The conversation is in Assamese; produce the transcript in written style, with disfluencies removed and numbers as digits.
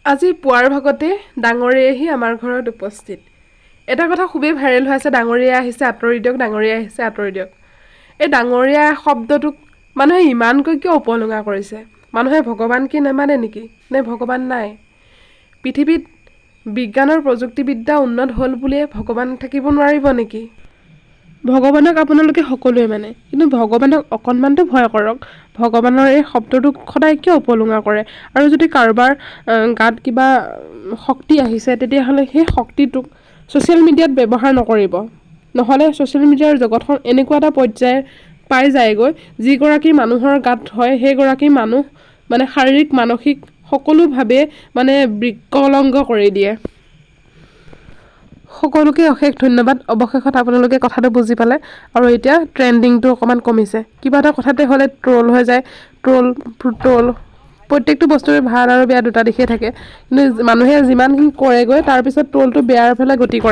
আজি পুৱাৰ ভাগতে ডাঙৰীয়া আহি আমাৰ ঘৰত উপস্থিত। এটা কথা খুবেই ভাইৰেল হৈ আছে, ডাঙৰীয়া আহিছে আঁতৰি দিয়ক, ডাঙৰীয়া আহিছে আঁতৰি দিয়ক। এই ডাঙৰীয়া শব্দটোক মানুহে ইমানকৈ কিয় উপলুঙা কৰিছে? মানুহে ভগৱান কি নামানে নেকি? নে ভগৱান নাই? পৃথিৱীত বিজ্ঞানৰ প্ৰযুক্তিবিদ্যা উন্নত হ'ল বুলিয়ে ভগৱান থাকিব নোৱাৰিব নেকি? ভগৱানক আপোনালোকে সকলোৱে মানে, কিন্তু ভগৱানক অকণমানটো ভয় কৰক। ভগৱানৰ এই শব্দটোক সদায় কিয় উপলুঙা কৰে? আৰু যদি কাৰোবাৰ গাত কিবা শক্তি আহিছে, তেতিয়াহ'লে সেই শক্তিটোক ছ'চিয়েল মিডিয়াত ব্যৱহাৰ নকৰিব। নহ'লে ছ'চিয়েল মিডিয়াৰ জগতখন এনেকুৱা এটা পৰ্যায় পাই যায়গৈ, যিগৰাকী মানুহৰ গাত হয় সেইগৰাকী মানুহ মানে শাৰীৰিক মানসিক সকলোভাৱে মানে বিকলাংগ কৰি দিয়ে। সকলোকে অশেষ ধন্যবাদ। অৱশেষত আপোনালোকে কথাটো বুজি পালে আৰু এতিয়া ট্ৰেণ্ডিংটো অকণমান কমিছে। কিবা এটা কথাতে হ'লে ট্ৰল হৈ যায়, ট্ৰল প্ৰত্যেকটো বস্তুৰে ভাল আৰু বেয়া দুটা দিশেই থাকে, কিন্তু মানুহে যিমানখিনি কৰেগৈ তাৰপিছত ট্ৰলটো বেয়াৰ ফালে গতি কৰে।